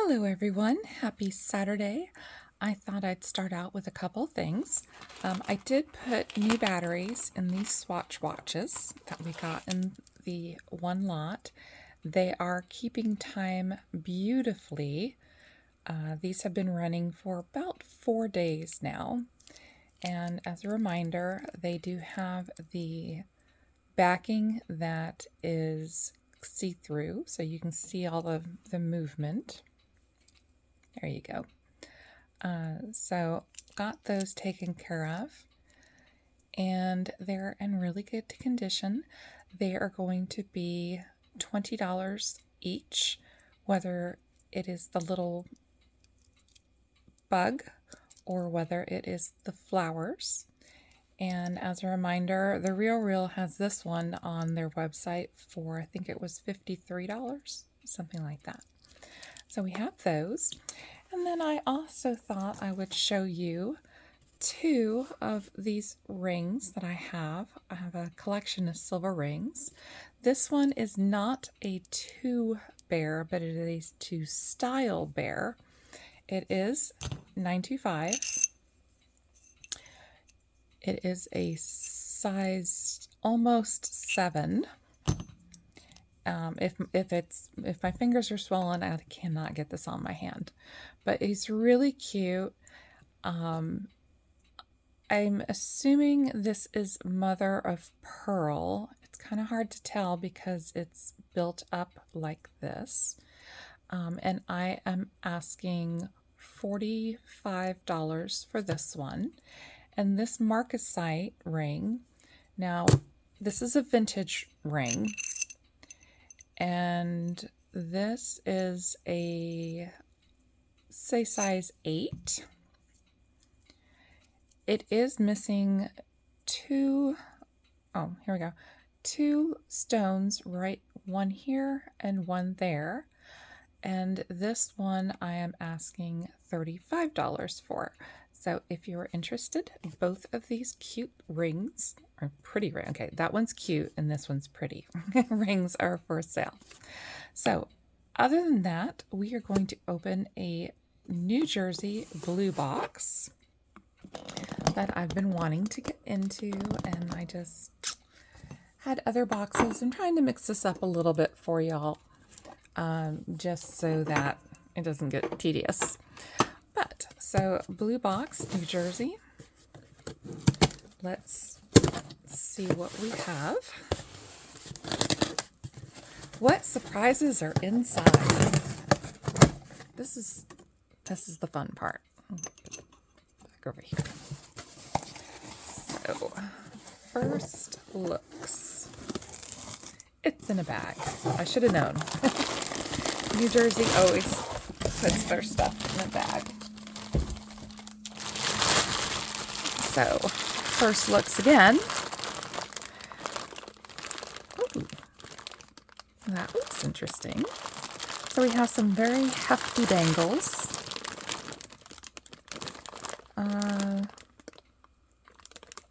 Hello everyone, happy Saturday. I thought I'd start out with a couple things. I did put new batteries in these swatch watches that we got in the one lot. They are keeping time beautifully. These have been running for about 4 days now. And as a reminder, they do have the backing that is see-through, so you can see all of the movement. There you go. So got those taken care of, and they're in really good condition. They are going to be $20 each, whether it is the little bug or whether it is the flowers. And as a reminder, the Real has this one on their website for, I think it was $53, something like that. So we have those. And then I also thought I would show you two of these rings that I have. I have a collection of silver rings. This one is not a 2 bear, but it is a 2 style bear. It is 925. It is a size almost 7. If my fingers are swollen, I cannot get this on my hand. But it's really cute. I'm assuming this is mother of pearl. It's kind of hard to tell because it's built up like this. And I am asking $45 for this one. And this marcasite ring, now this is a vintage ring. And this is a, say, size 8. It is missing two stones, right? One here and one there. And this one I am asking $35 for. So if you're interested, both of these cute rings are pretty rings. Okay, that one's cute and this one's pretty. Rings are for sale. So other than that, we are going to open a New Jersey blue box that I've been wanting to get into, and I just had other boxes. I'm trying to mix this up a little bit for y'all, just so that it doesn't get tedious. But, so blue box, New Jersey. Let's see what we have. What surprises are inside? This is the fun part. Back over here. So, first looks. It's in a bag. I should have known. New Jersey always puts their stuff in a bag. So, first looks again. Ooh, that looks interesting. So we have some very hefty bangles.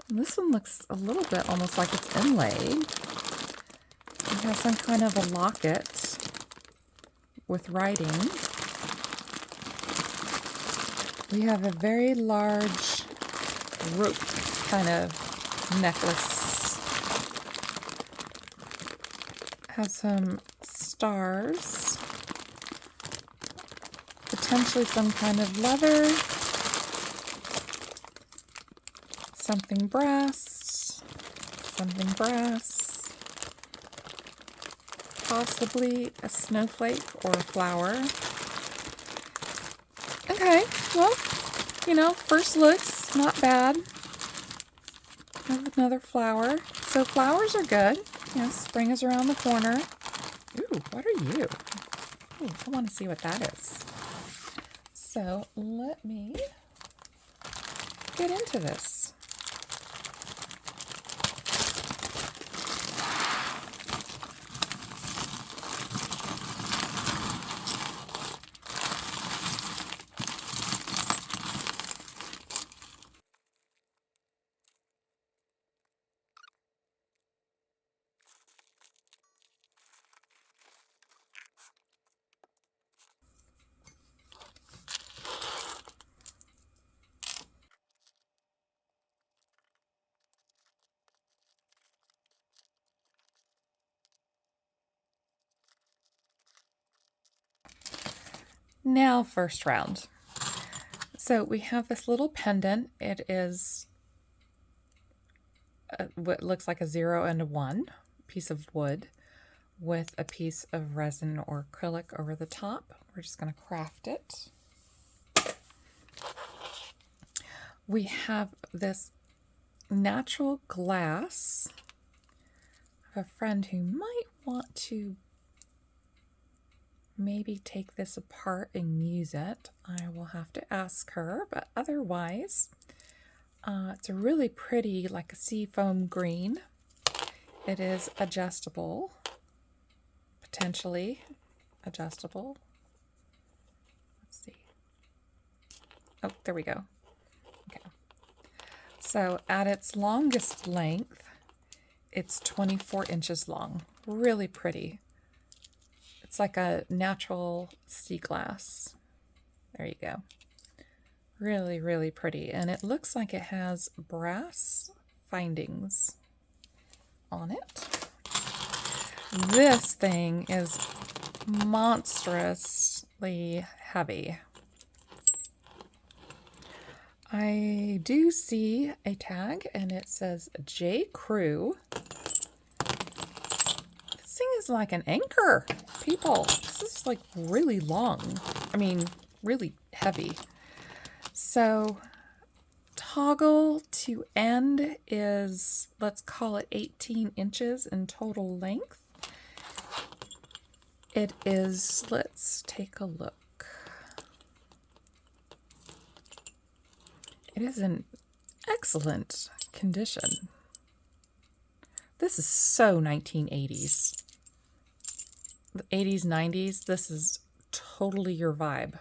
This one looks a little bit almost like it's inlaid. We have some kind of a locket with writing. We have a very large rope kind of necklace. Has some stars, potentially some kind of leather, something brass, possibly a snowflake or a flower. Okay, well, first looks not bad. Have another flower. So flowers are good. Spring is around the corner. Ooh, what are you? Ooh, I want to see what that is. So let me get into this. Now, first round. So we have this little pendant. It is what looks like a 0 and a 1 piece of wood with a piece of resin or acrylic over the top. We're just going to craft it. We have this natural glass. I have a friend who might want to maybe take this apart and use it. I will have to ask her, but otherwise, it's a really pretty, like a seafoam green. It is adjustable, potentially adjustable. Let's see. Oh, there we go. Okay. So at its longest length, it's 24 inches long. Really pretty. It's like a natural sea glass. There you go. Really, really pretty. And it looks like it has brass findings on it. This thing is monstrously heavy. I do see a tag and it says JCREW. This thing is like an anchor, people. This is like really long. I mean, really heavy. So toggle to end is, let's call it 18 inches in total length. It is, let's take a look. It is in excellent condition. This is so 1980s. The 80s, 90s, this is totally your vibe.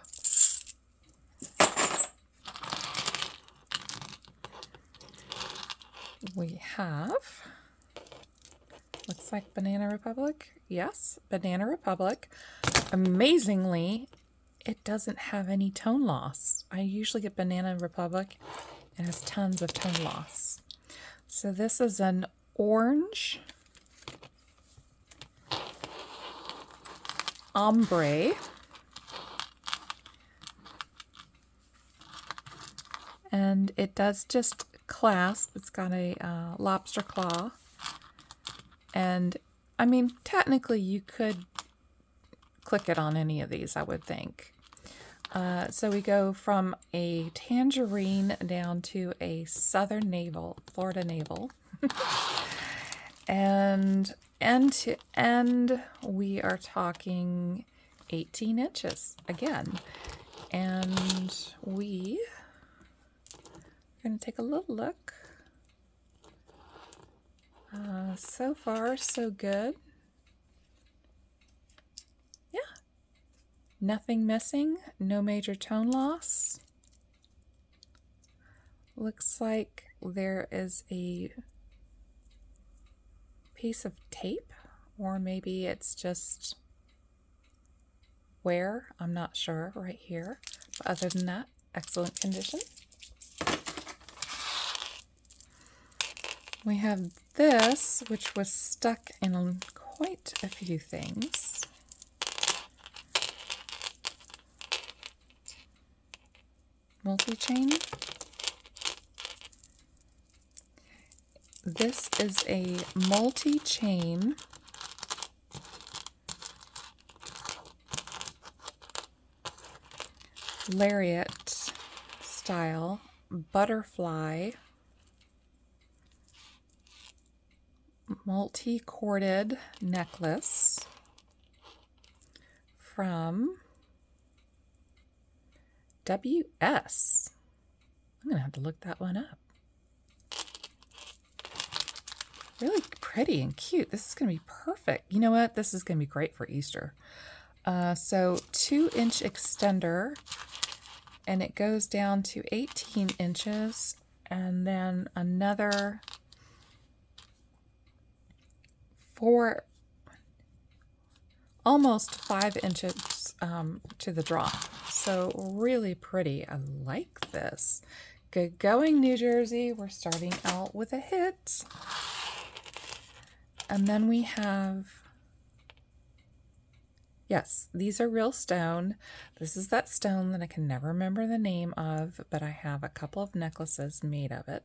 We have, looks like Banana Republic. Yes, Banana Republic. Amazingly, it doesn't have any tone loss. I usually get Banana Republic. It has tons of tone loss. So this is an orange ombre. And it does just clasp. It's got a lobster claw. And I mean, technically you could click it on any of these, I would think. So we go from a tangerine down to a southern navel, Florida navel. And end to end, we are talking 18 inches again. And we are going to take a little look. So far, so good. Yeah. Nothing missing, no major tone loss. Looks like there is a piece of tape, or maybe it's just wear. I'm not sure right here. But other than that, excellent condition. We have this, which was stuck in quite a few things. Multi-chain. This is a multi-chain lariat style butterfly multi-corded necklace from WS. I'm gonna have to look that one up. Really pretty and cute. This is gonna be perfect. You know what? This is gonna be great for Easter. So 2-inch extender, and it goes down to 18 inches, and then another almost 5 inches to the drop. So really pretty. I like this. Good going, New Jersey. We're starting out with a hit. And then we have Yes, these are real stone. This is that stone that I can never remember the name of, but I have a couple of necklaces made of it.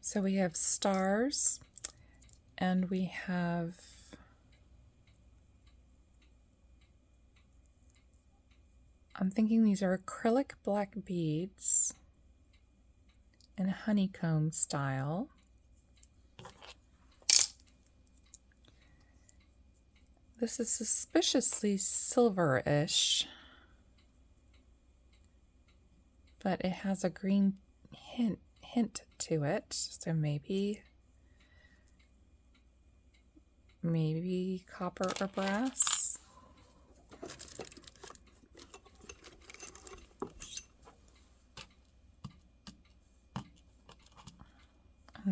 So we have stars, and we have I'm thinking these are acrylic black beads in honeycomb style. This is suspiciously silver-ish, but it has a green hint to it, so maybe copper or brass.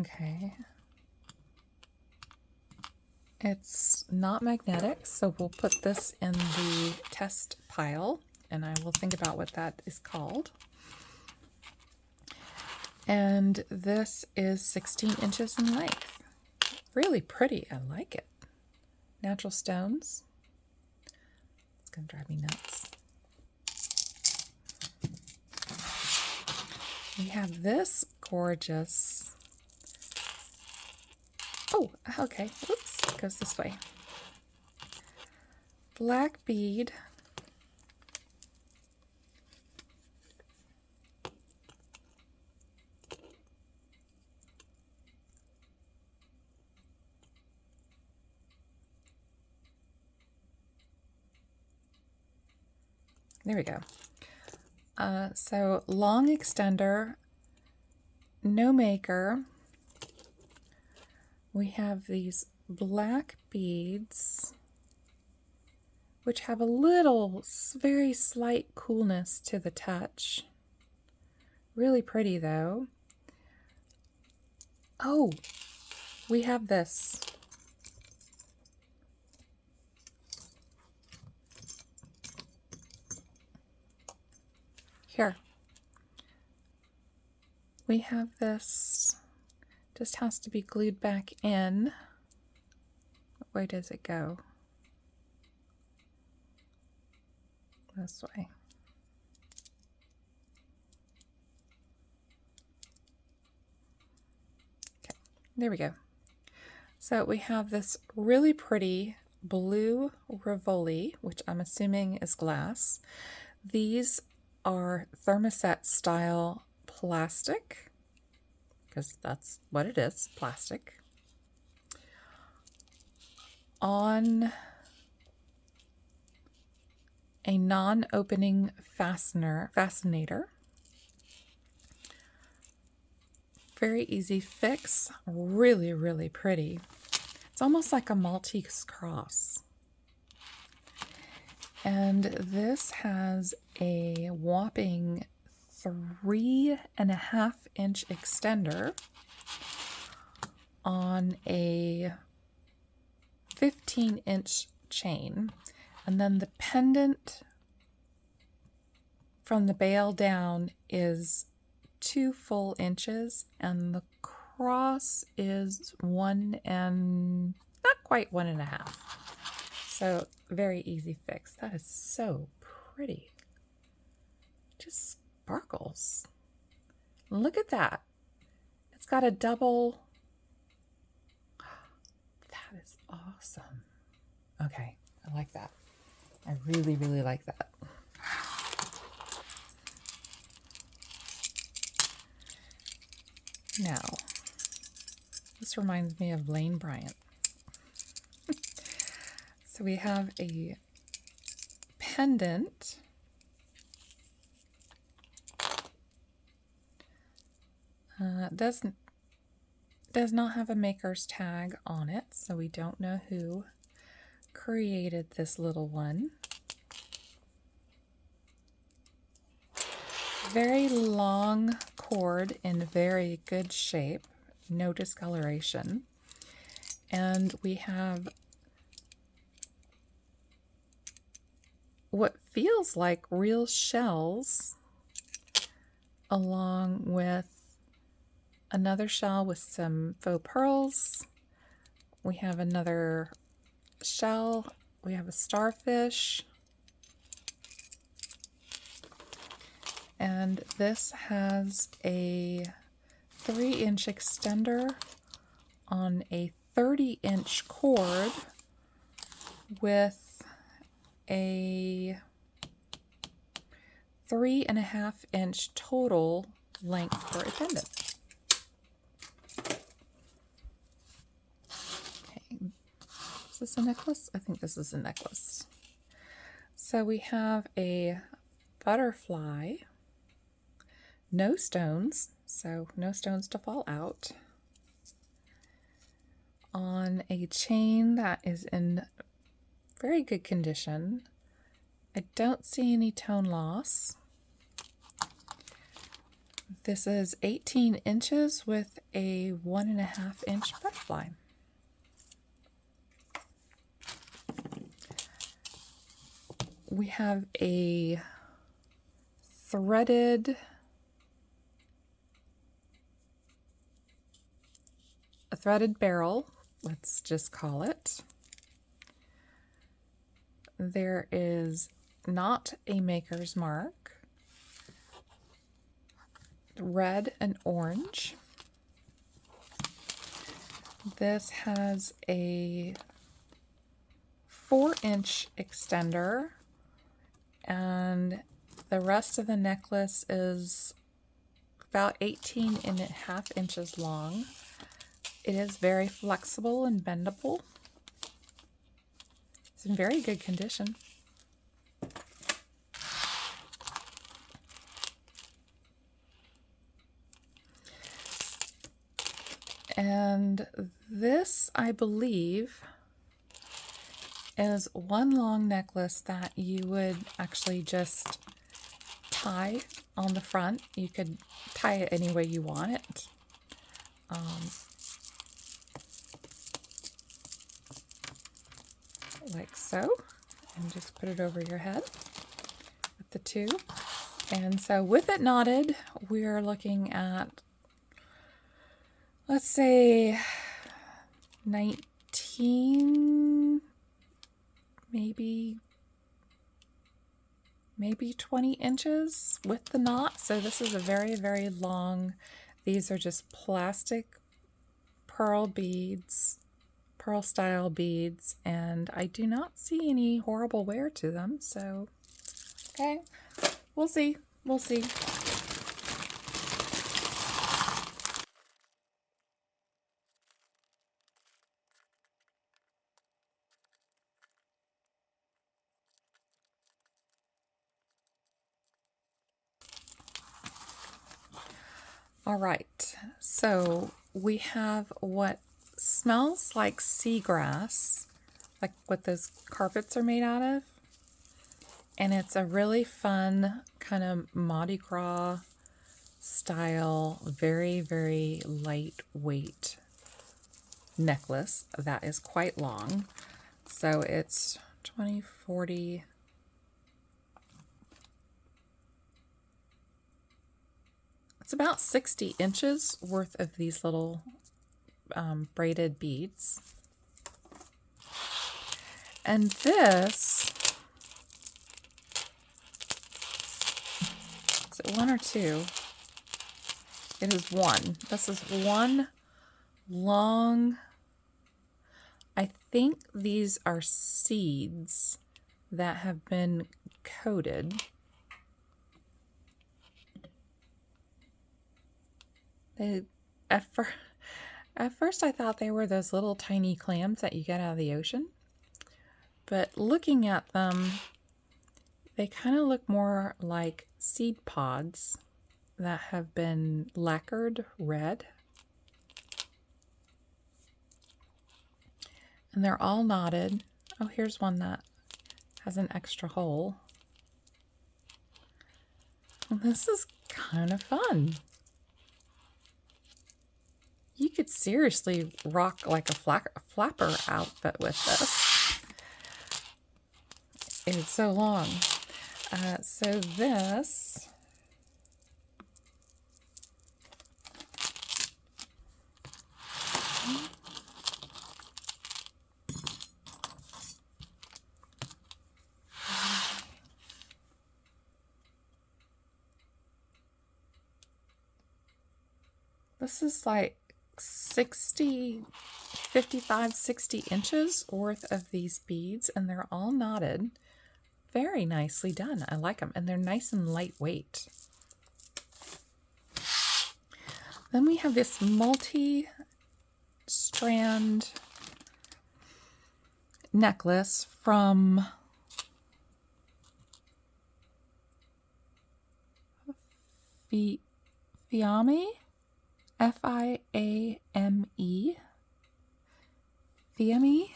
Okay. It's not magnetic, so we'll put this in the test pile, and I will think about what that is called. And this is 16 inches in length. Really pretty. I like it. Natural stones. It's going to drive me nuts. We have this gorgeous... Oh, okay. Oops. It goes this way. Black bead. There we go. So long extender, no maker. We have these black beads, which have a little, very slight coolness to the touch. Really pretty though. Oh, we have this. Here. We have this. Just has to be glued back in. What way does it go? This way. Okay, there we go. So we have this really pretty blue Rivoli, which I'm assuming is glass. These are thermoset style plastic, because that's what it is, plastic, on a non-opening fascinator. Very easy fix, really, really pretty. It's almost like a Maltese cross. And this has a whopping 3.5-inch extender on a 15-inch chain. And then the pendant from the bail down is 2 full inches, and the cross is 1 and not quite 1.5. So very easy fix. That is so pretty. Just sparkles. Look at that. It's got a double. That is awesome. Okay, I like that. I really, really like that. Now, this reminds me of Lane Bryant. So we have a pendant. Does not have a maker's tag on it, so we don't know who created this little one. Very long cord in very good shape, no discoloration. And we have what feels like real shells, along with another shell with some faux pearls. We have another shell We have a starfish. And this has a 3-inch extender on a 30-inch cord with a 3.5-inch total length for a pendant. Okay, is this a necklace? I think this is a necklace. So we have a butterfly, no stones, so no stones to fall out, on a chain that is in very good condition. I don't see any tone loss. This is 18 inches with a 1.5-inch butterfly. We have a threaded barrel, let's just call it. There is not a maker's mark. Red and orange. This has a 4-inch extender, and the rest of the necklace is about 18.5 inches long. It is very flexible and bendable. It's in very good condition. And this, I believe, is one long necklace that you would actually just tie on the front. You could tie it any way you want it. Like so, and just put it over your head with the two. And so with it knotted, we're looking at, let's say 19, maybe 20 inches with the knot. So this is a very, very long, these are just plastic pearl beads, pearl style beads, and I do not see any horrible wear to them. So, okay, we'll see. We'll see. All right, so we have what smells like seagrass, like what those carpets are made out of. And it's a really fun kind of Mardi Gras style, very, very lightweight necklace that is quite long. So it's 20, 40, it's about 60 inches worth of these little braided beads. And this, is it one or two? It is one. This is one long, I think these are seeds that have been coated. At first I thought they were those little tiny clams that you get out of the ocean, but looking at them, they kind of look more like seed pods that have been lacquered red. And they're all knotted. Oh, here's one that has an extra hole. Well, this is kind of fun. You could seriously rock like a flapper outfit with this. It's so long. So this, This is like 55, 60 inches worth of these beads, and they're all knotted. Very nicely done. I like them, and they're nice and lightweight. Then we have this multi-strand necklace from Fiame, F-I-A-M-E, Fiame,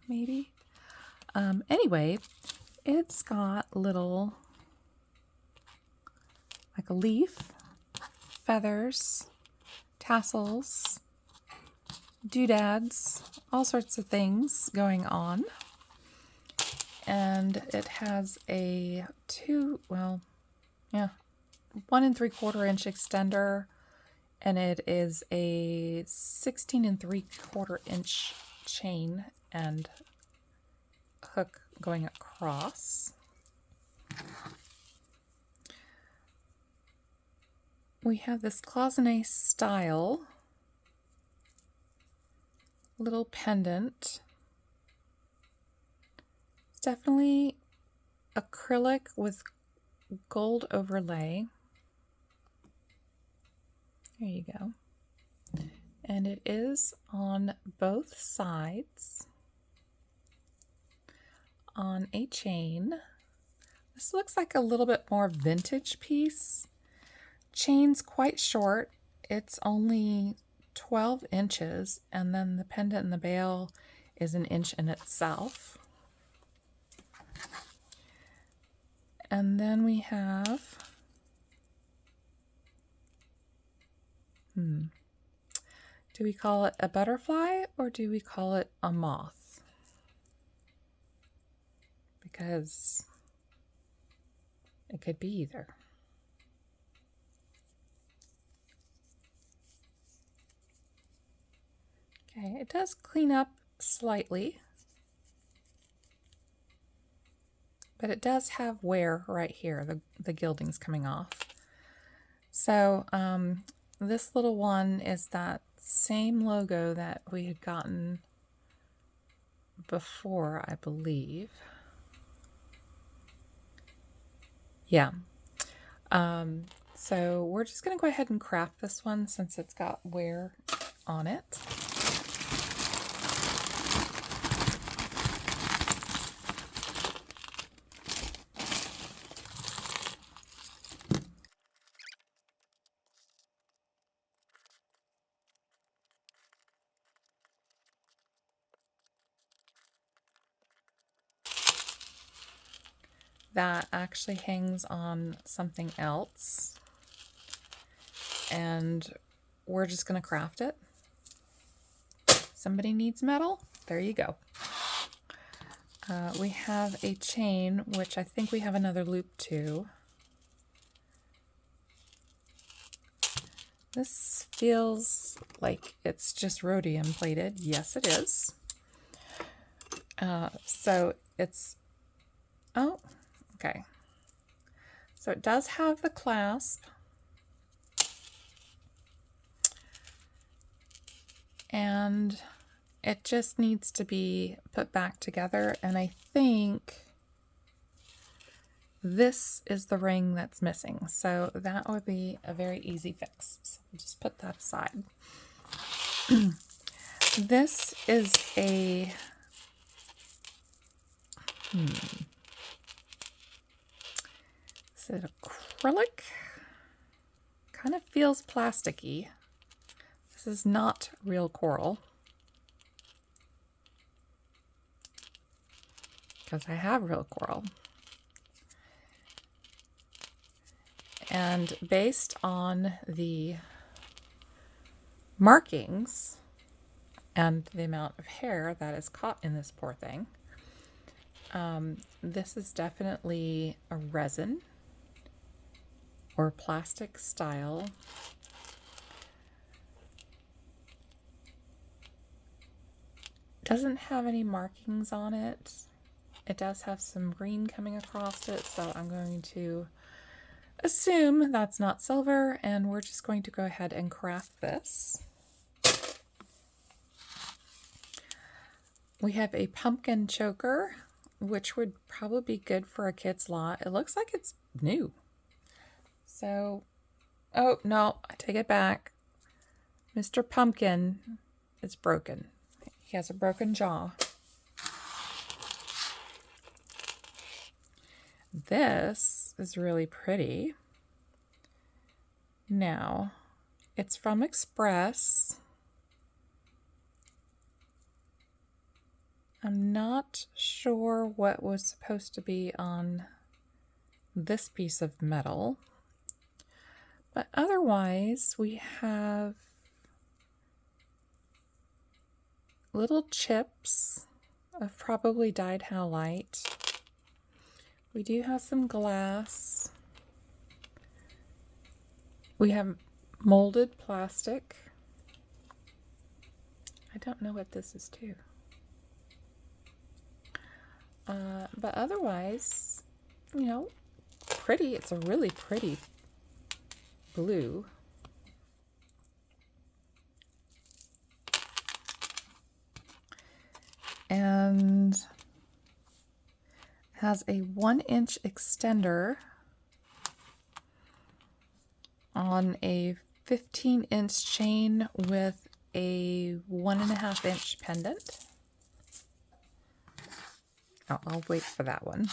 maybe. Anyway, it's got little, like a leaf, feathers, tassels, doodads, all sorts of things going on. And it has a 1 3/4 inch extender, and it is a 16 3/4 inch chain and hook going across. We have this cloisonné style little pendant. It's definitely acrylic with gold overlay. There you go. And it is on both sides on a chain. This looks like a little bit more vintage piece. Chain's quite short. It's only 12 inches, and then the pendant and the bail is an inch in itself. And then we have do we call it a butterfly or do we call it a moth? Because it could be either. Okay, it does clean up slightly, but it does have wear right here. The gilding's coming off. So this little one is that same logo that we had gotten before, I believe. Yeah. So we're just going to go ahead and craft this one since it's got wear on it. That actually hangs on something else, and we're just going to craft it. Somebody needs metal? There you go. We have a chain, which I think we have another loop too. This feels like it's just rhodium plated. Yes, it is. So it's, oh, okay. So it does have the clasp. And it just needs to be put back together. And I think this is the ring that's missing. So that would be a very easy fix. So we'll just put that aside. This is a is it acrylic? Kind of feels plasticky. This is not real coral, because I have real coral. And based on the markings and the amount of hair that is caught in this poor thing, this is definitely a resin or plastic style. Doesn't have any markings on it. It does have some green coming across it, so I'm going to assume that's not silver, and we're just going to go ahead and craft this. We have a pumpkin choker, which would probably be good for a kid's lot. It looks like it's new. So, oh no, I take it back. Mr. Pumpkin is broken. He has a broken jaw. This is really pretty. Now, it's from Express. I'm not sure what was supposed to be on this piece of metal, but otherwise we have little chips of probably dyed halite. We do have some glass. We have molded plastic. I don't know what this is too. But otherwise, you know, pretty. It's a really pretty blue. And has a 1-inch extender on a 15-inch chain with a 1.5-inch pendant. I'll wait for that one.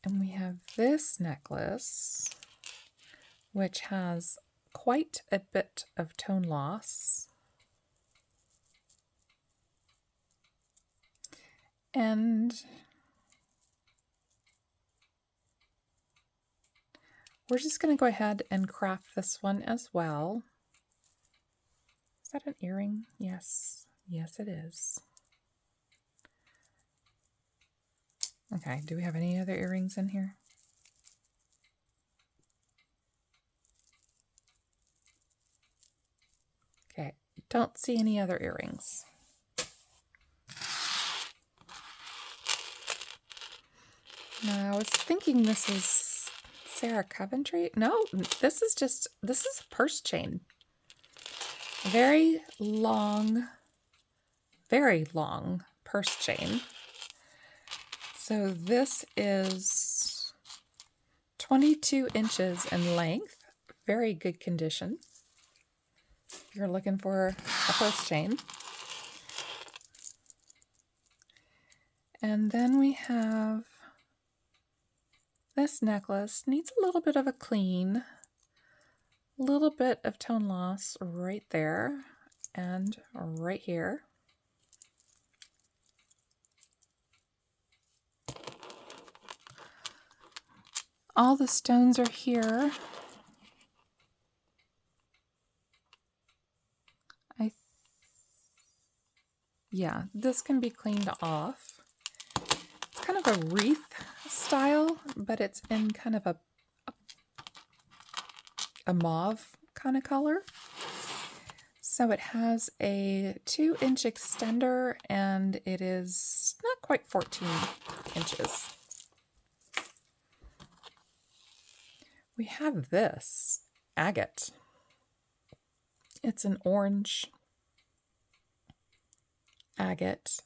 And we have this necklace, which has quite a bit of tone loss. And we're just going to go ahead and craft this one as well. Is that an earring? Yes. Yes, it is. Okay, do we have any other earrings in here? Okay, don't see any other earrings. Now, I was thinking this is Sarah Coventry. No, this is a purse chain. Very long purse chain. So this is 22 inches in length. Very good condition. If you're looking for a purse chain. And then we have this necklace. Needs a little bit of a clean. A little bit of tone loss right there and right here. All the stones are here. Yeah, this can be cleaned off. It's kind of a wreath style, but it's in kind of a mauve kind of color. So it has a 2-inch extender and it is not quite 14 inches. We have this agate. It's an orange agate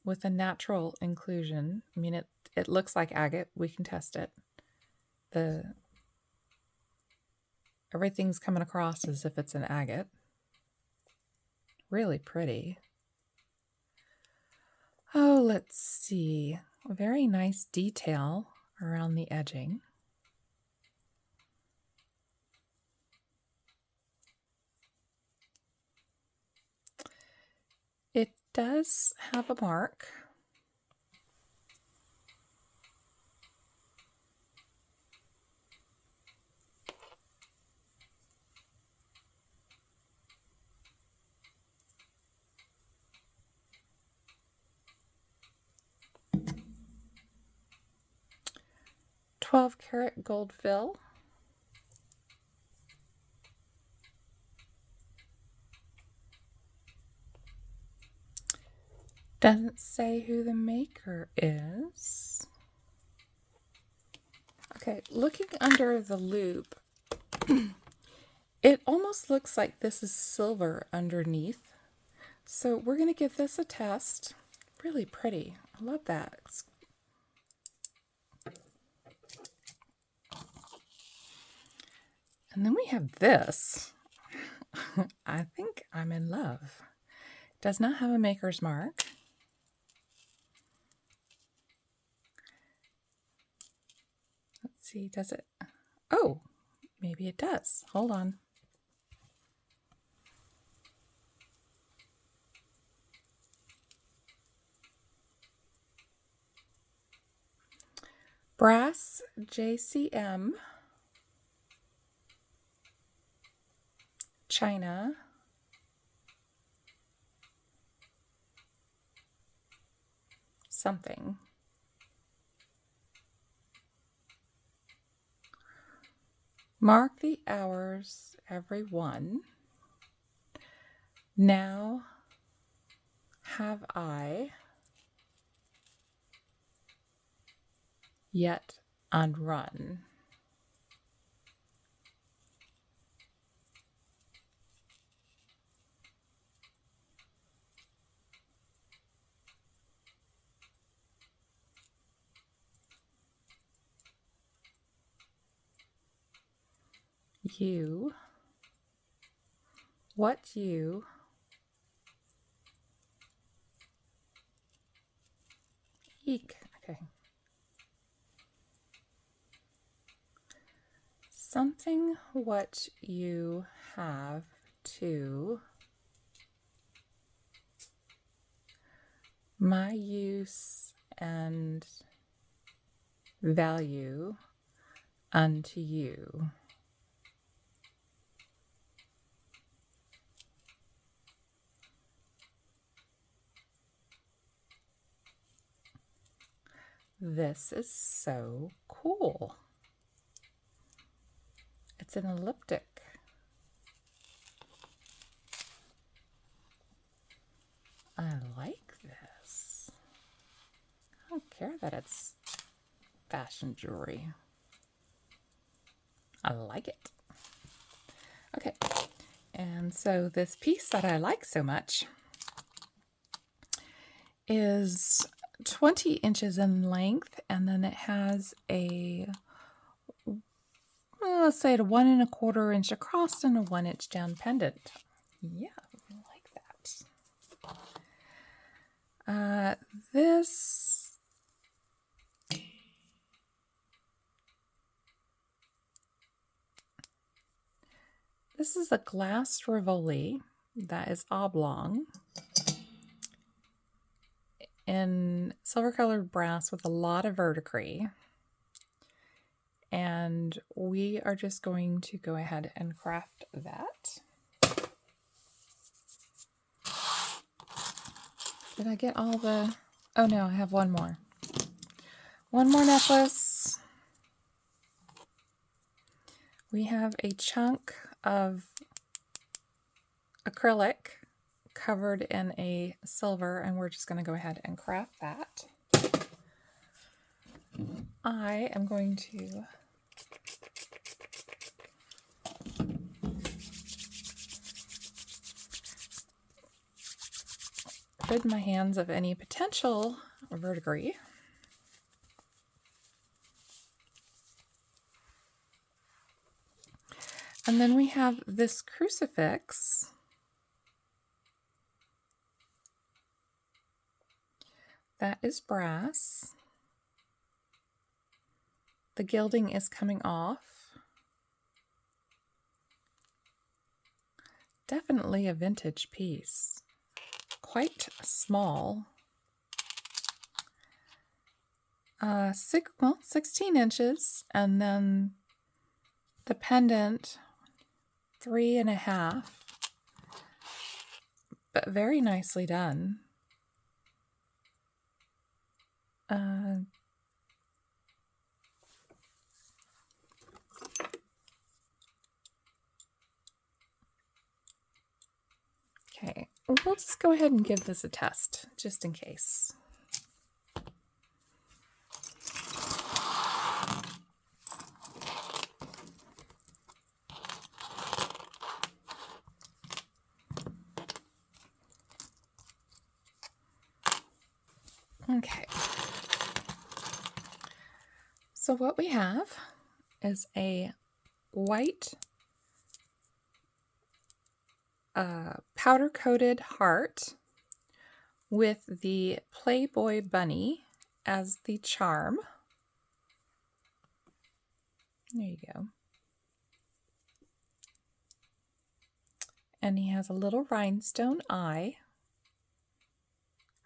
with a natural inclusion. I mean, it looks like agate. We can test it. Everything's coming across as if it's an agate. Really pretty. Oh, let's see. A very nice detail around the edging. It does have a mark. "12-karat gold fill." Doesn't say who the maker is. Okay, looking under the loop, it almost looks like this is silver underneath. So we're going to give this a test. Really pretty. I love that. And then we have this. I think I'm in love. Does not have a maker's mark. Let's see, does it? Oh, maybe it does. Hold on. Brass JCM, China, something. Mark the hours, every one. Now have I yet unrun. You, what you, eek, okay. Something what you have to my use and value unto you. This is so cool. It's an elliptic. I like this. I don't care that it's fashion jewelry. I like it. Okay, and so this piece that I like so much is 20 inches in length, and then it has a, well, let's say a 1 1/4 inch across and a 1 inch down pendant. Yeah, I like that. This is a glass Rivoli that is oblong in silver colored brass with a lot of verdigris. And we are just going to go ahead and craft that. Did I get all the... Oh no, I have one more. One more necklace. We have a chunk of acrylic covered in a silver, and we're just going to go ahead and craft that. I am going to rid my hands of any potential verdigris. And then we have this crucifix that is brass. The gilding is coming off. Definitely a vintage piece. Quite small. 16 inches, and then the pendant 3.5, but very nicely done. Okay, we'll just go ahead and give this a test, just in case. Okay. So what we have is a white powder-coated heart with the Playboy bunny as the charm. There you go. And he has a little rhinestone eye.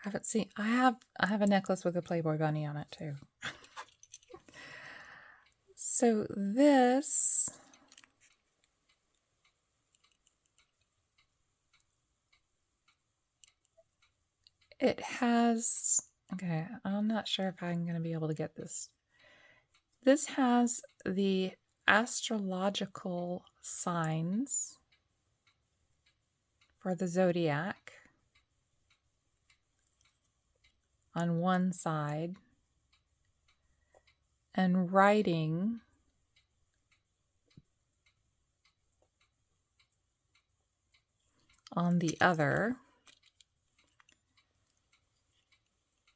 I haven't seen. I have a necklace with a Playboy bunny on it too. So this it has, okay, I'm not sure if I'm going to be able to get this. This has the astrological signs for the zodiac on one side and writing on the other.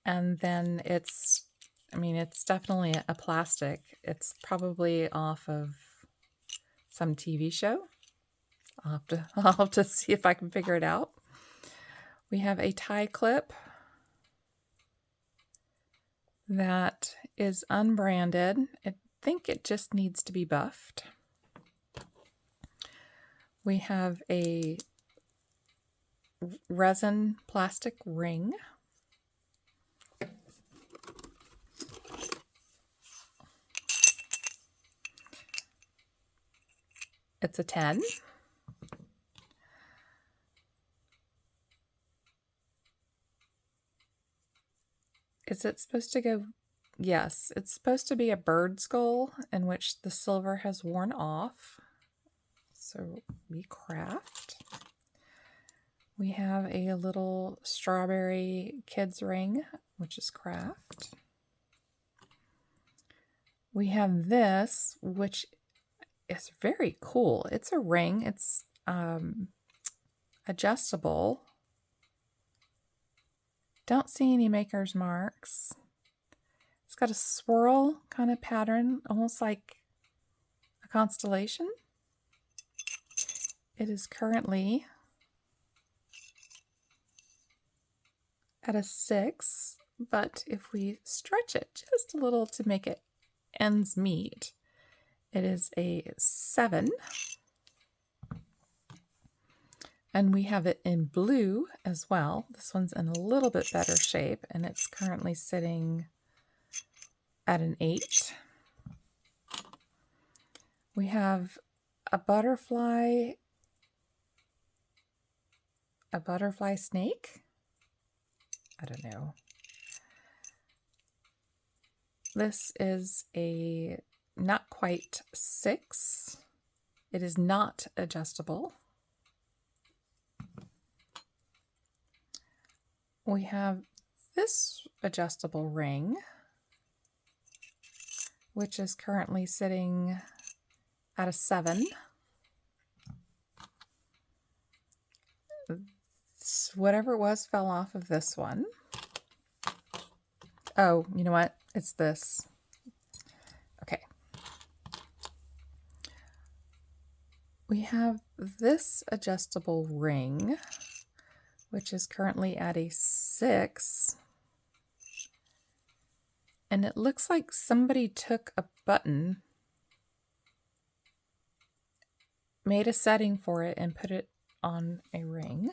And then it's, I mean, it's definitely a plastic. It's probably off of some TV show. I'll have to see if I can figure it out. We have a tie clip that is unbranded. I think it just needs to be buffed. We have a resin plastic ring. It's a 10. Is it supposed to go? Yes, it's supposed to be a bird skull in which the silver has worn off. So we craft. We have a little strawberry kids ring, which is craft. We have this, which is very cool. It's a ring. It's adjustable. Don't see any maker's marks. It's got a swirl kind of pattern, almost like a constellation. It is currently at a 6, but if we stretch it just a little to make it ends meet, it is a 7. And we have it in blue as well. This one's in a little bit better shape, and it's currently sitting at an 8. We have a butterfly snake. I don't know. This is a not quite 6. It is not adjustable. We have this adjustable ring, which is currently sitting at a 7. Whatever it was fell off of this one. Oh, you know what? It's this. Okay. We have this adjustable ring, which is currently at a 6. And it looks like somebody took a button, made a setting for it, and put it on a ring.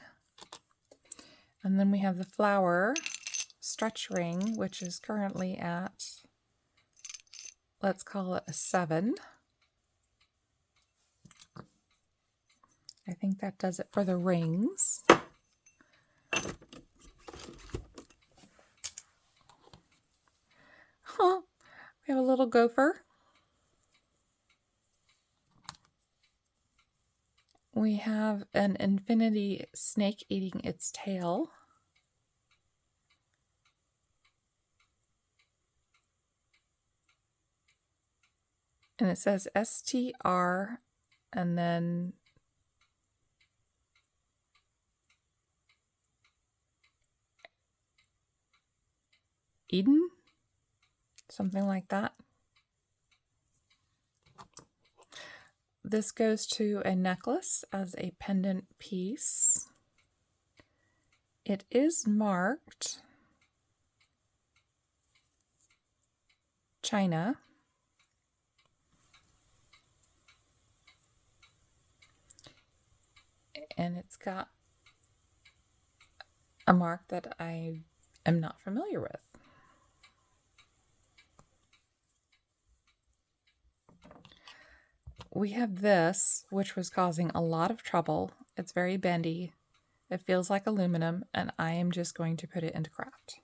And then we have the flower stretch ring, which is currently at, let's call it a 7. I think that does it for the rings. Huh, we have a little gopher. We have an infinity snake eating its tail. And it says STR and then Eden, something like that. This goes to a necklace as a pendant piece. It is marked China. And it's got a mark that I am not familiar with. We have this, which was causing a lot of trouble. It's very bendy. It feels like aluminum, and I am just going to put it into craft.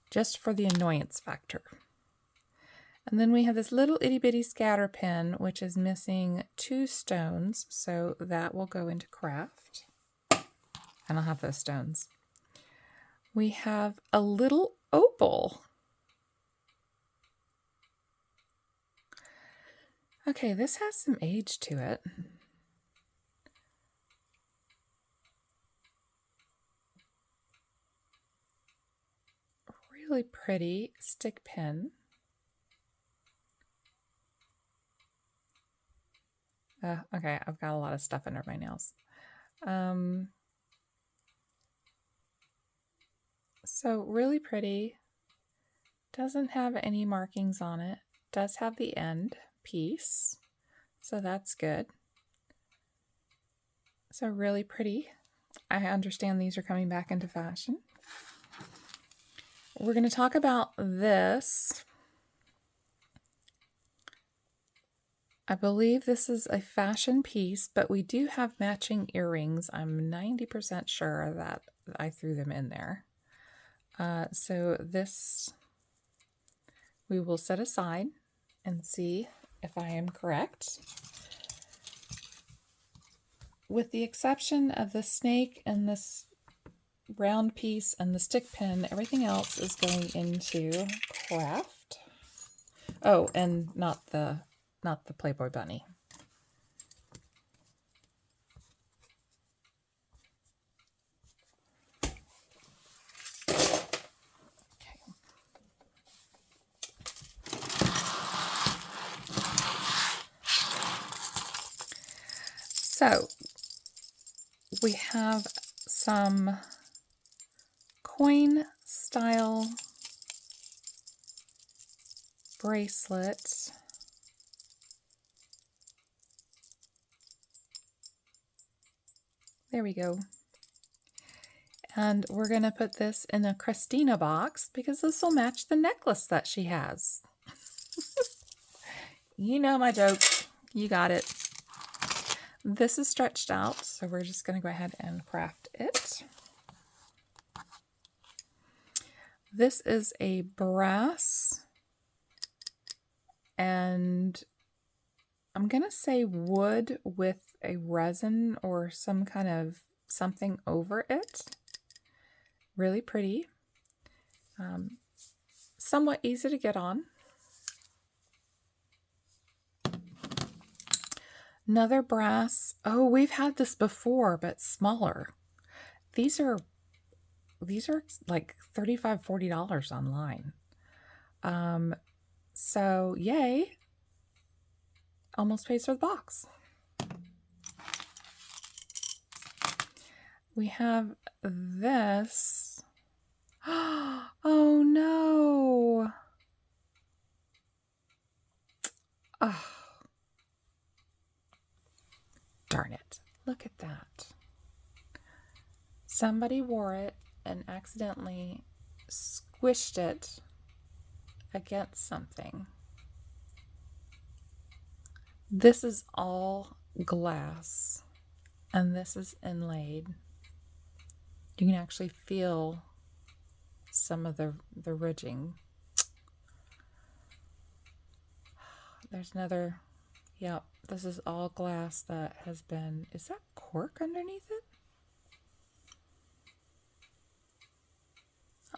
Just for the annoyance factor. And then we have this little itty bitty scatter pen, which is missing 2 stones, so that will go into craft. And I'll have those stones. We have a little opal. Okay, this has some age to it. Really pretty stick pin. Okay, I've got a lot of stuff under my nails. So really pretty. Doesn't have any markings on it. Does have the end piece, so that's good. So really pretty. I understand these are coming back into fashion. We're going to talk about this. I believe this is a fashion piece, but we do have matching earrings. I'm 90% sure that I threw them in there. So this we will set aside and see if I am correct. With the exception of the snake and this round piece and the stick pin, everything else is going into craft. Oh, and not the Playboy bunny. So we have some coin style bracelet. There we go. And we're going to put this in a Christina box because this will match the necklace that she has. You know my joke. You got it. This is stretched out, so we're just going to go ahead and craft it. This is a brass, and I'm going to say wood with a resin or some kind of something over it. Really pretty. Somewhat easy to get on. Another brass. Oh, we've had this before, but smaller. These are like $35, $40 online. So yay. Almost pays for the box. We have this. Oh no. Oh. Darn it. Look at that. Somebody wore it and accidentally squished it against something. This is all glass, and this is inlaid. You can actually feel some of the ridging. There's another, yep, This is all glass that has been, is that cork underneath it?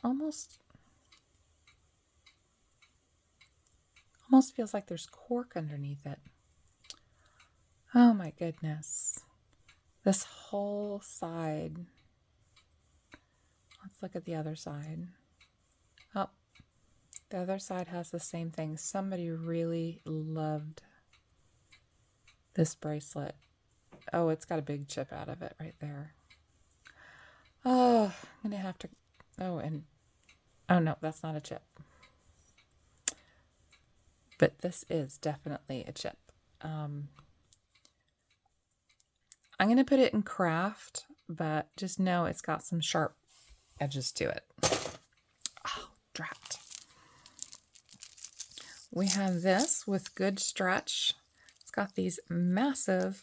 Almost feels like there's cork underneath it. Oh my goodness. This whole side. Let's look at the other side. Oh, the other side has the same thing. Somebody really loved this bracelet. Oh, it's got a big chip out of it right there. Oh, I'm going to have to, oh no, that's not a chip. But this is definitely a chip. I'm going to put it in craft, but just know it's got some sharp edges to it. Oh, drat. We have this with good stretch. It's got these massive,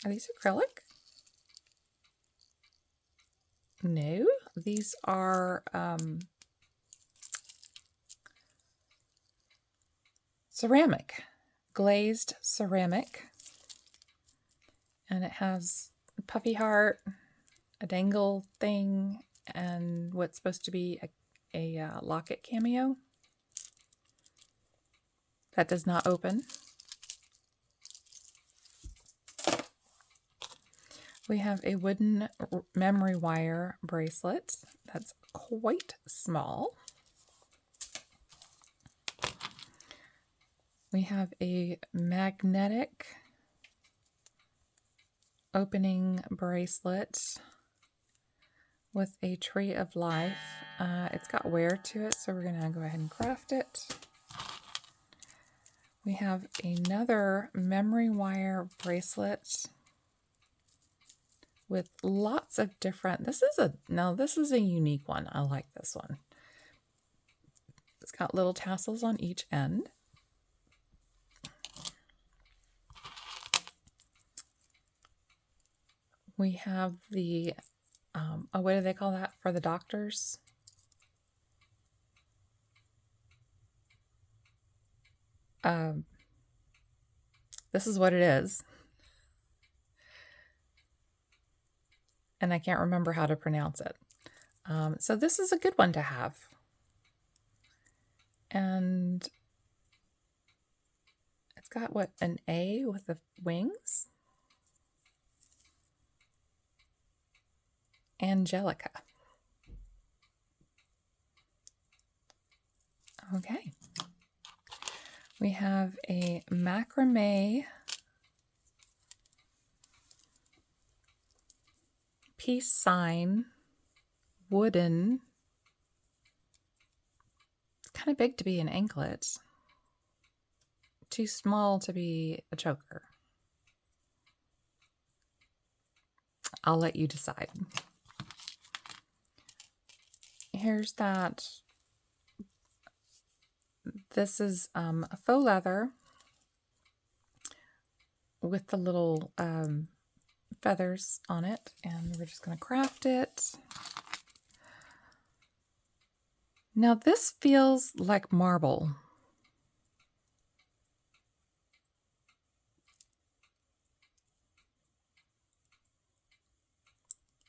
are these acrylic? No, these are ceramic, glazed ceramic, and it has a puffy heart, a dangle thing, and what's supposed to be a locket cameo that does not open. We have a wooden memory wire bracelet that's quite small. We have a magnetic opening bracelet with a tree of life. It's got wear to it, so we're going to go ahead and craft it. We have another memory wire bracelet with lots of different, this is a unique one. I like this one. It's got little tassels on each end. We have the, what do they call that for the doctors? This is what it is. And I can't remember how to pronounce it. So this is a good one to have. And it's got what, an A with the wings? Angelica. Okay. We have a macrame peace sign, wooden. It's kind of big to be an anklet. Too small to be a choker. I'll let you decide. Here's that. This is a faux leather with the little feathers on it, and we're just going to craft it. Now this feels like marble.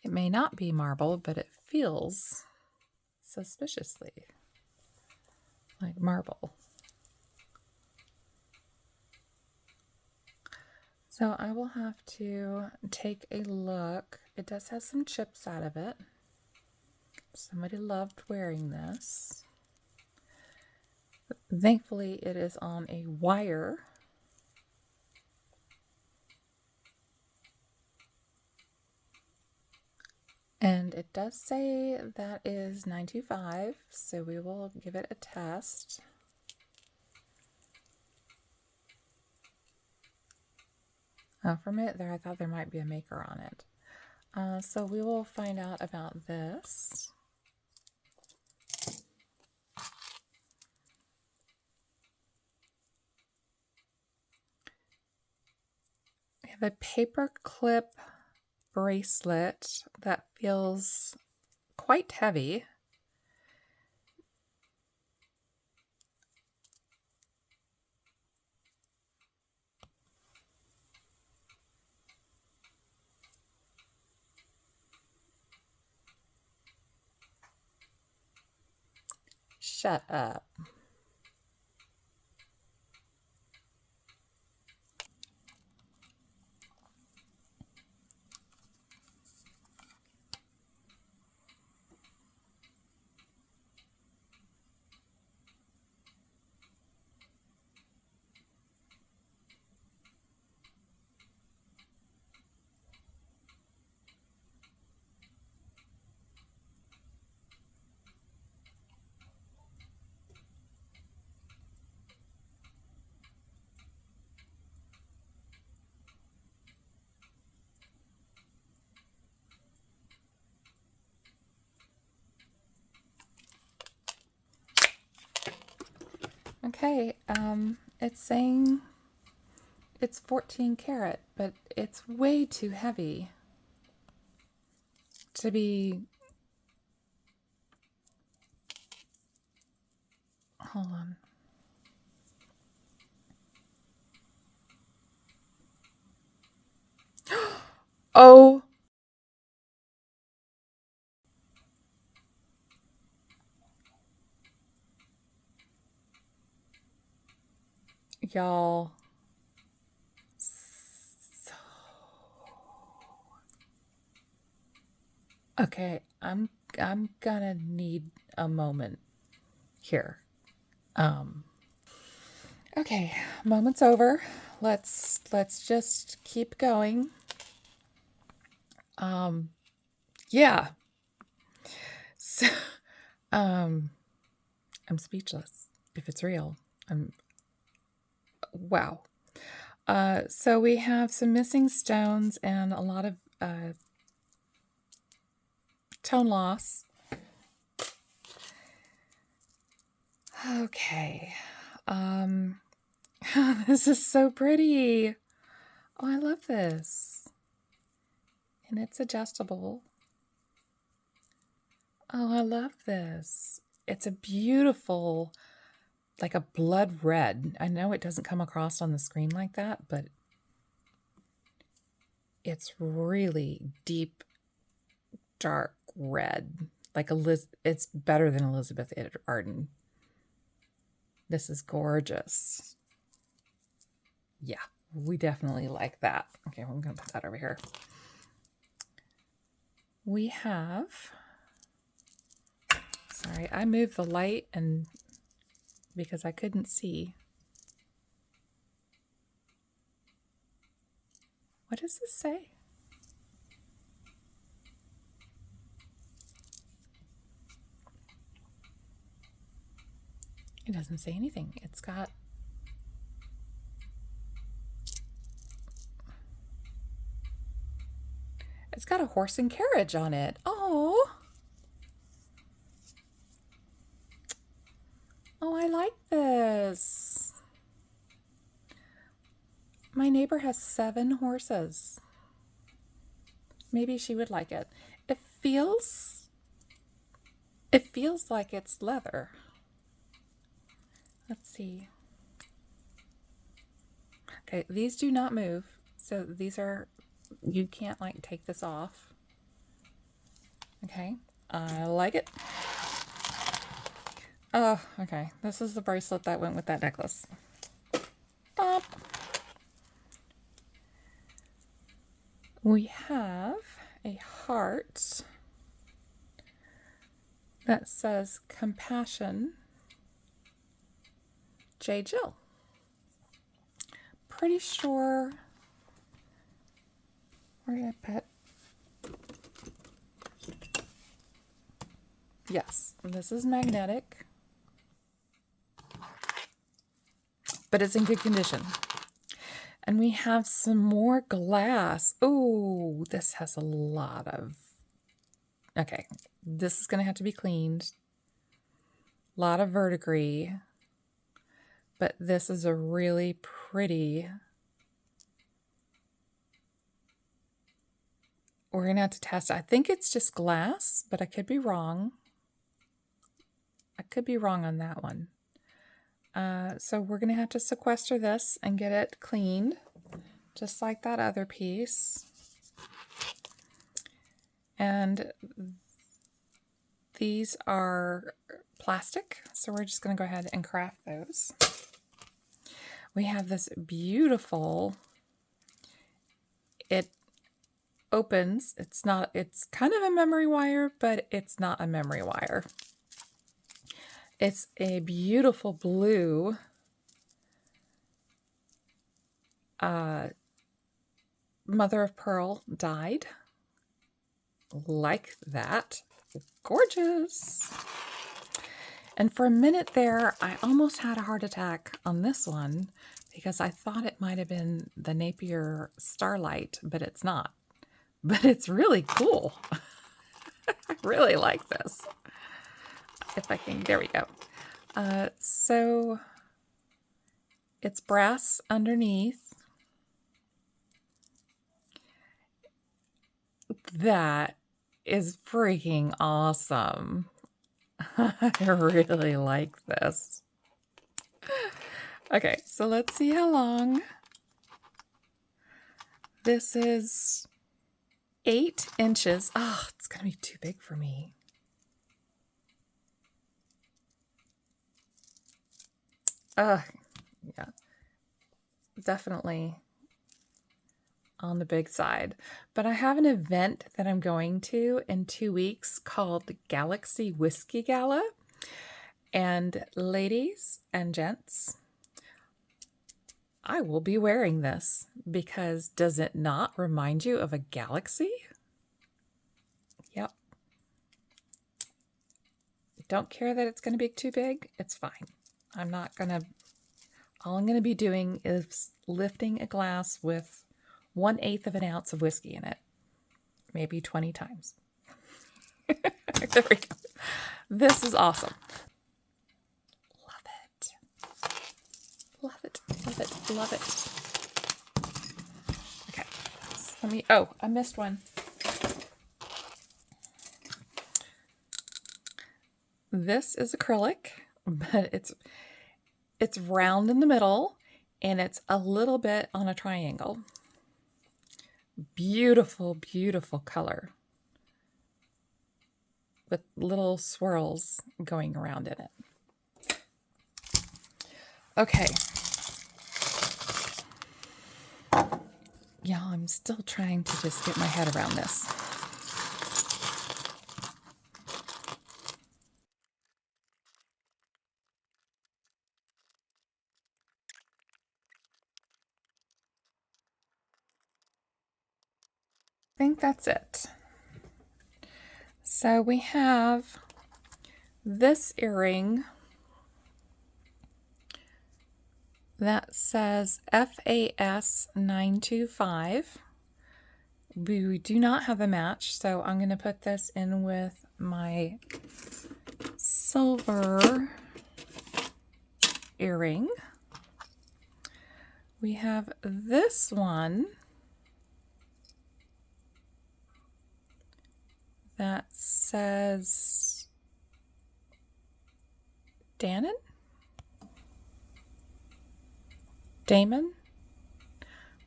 It may not be marble, but it feels suspiciously like marble. So I will have to take a look. It does have some chips out of it. Somebody loved wearing this. Thankfully, it is on a wire. And it does say that is 925, so we will give it a test. Oh, for a minute there, I thought there might be a maker on it. So we will find out about this. We have a paper clip bracelet that feels quite heavy. Shut up. Okay, it's saying it's 14 karat, but it's way too heavy to be... Hold on. Oh! Y'all. So... Okay, I'm gonna need a moment here. Okay, moment's over. Let's just keep going. Yeah. So, I'm speechless. If it's real, wow. So we have some missing stones and a lot of tone loss. Okay. This is so pretty. Oh, I love this. And it's adjustable. Oh, I love this. It's a beautiful, like a blood red. I know it doesn't come across on the screen like that, but it's really deep, dark red. Like it's better than Elizabeth Arden. This is gorgeous. Yeah, we definitely like that. Okay, I'm going to put that over here. We have... Sorry, I moved the light and because I couldn't see. What does this say? It doesn't say anything. It's got... It's got a horse and carriage on it. Oh. Oh, I like this. My neighbor has 7 horses. Maybe she would like it. It feels like it's leather. Let's see. Okay, these do not move. So these are, you can't like take this off. Okay, I like it. Oh, okay. This is the bracelet that went with that necklace. Bop. We have a heart that says compassion, J. Jill. Pretty sure, where did I put? Yes, this is magnetic, but it's in good condition. And we have some more glass. Oh, this has a lot of... Okay, this is going to have to be cleaned. A lot of verdigris. But this is a really pretty... We're going to have to test it. I think it's just glass, but I could be wrong. I could be wrong on that one. So we're going to have to sequester this and get it cleaned, just like that other piece. And these are plastic. So we're just going to go ahead and craft those. We have this beautiful, it opens, it's kind of a memory wire, but it's not a memory wire. It's a beautiful blue mother of pearl dyed like that. Gorgeous. And for a minute there, I almost had a heart attack on this one because I thought it might have been the Napier Starlight, but it's not. But it's really cool. I really like this. If I can, there we go. So it's brass underneath. That is freaking awesome. I really like this. Okay, so let's see how long. This is 8 inches. Oh, it's going to be too big for me. Yeah, definitely on the big side. But I have an event that I'm going to in 2 weeks called Galaxy Whiskey Gala. And ladies and gents, I will be wearing this because does it not remind you of a galaxy? Yep. Don't care that it's going to be too big. It's fine. All I'm going to be doing is lifting a glass with 1/8 of an ounce of whiskey in it. Maybe 20 times. There we go. This is awesome. Love it. Love it. Love it. Love it. Okay. Oh, I missed one. This is acrylic, but it's round in the middle and it's a little bit on a triangle. Beautiful, beautiful color with little swirls going around in it. Okay. Yeah, I'm still trying to just get my head around this. I think that's it. So we have this earring that says FAS 925. We do not have a match, so I'm going to put this in with my silver earring. We have this one that says Damon?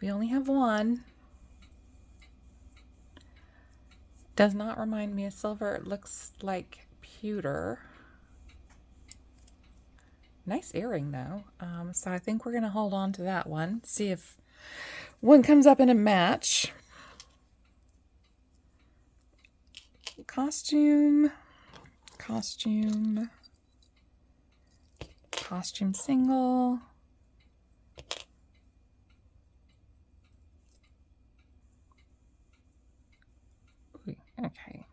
We only have one. Does not remind me of silver. It looks like pewter. Nice earring though. So I think we're going to hold on to that one. See if one comes up in a match. Costume single. Okay.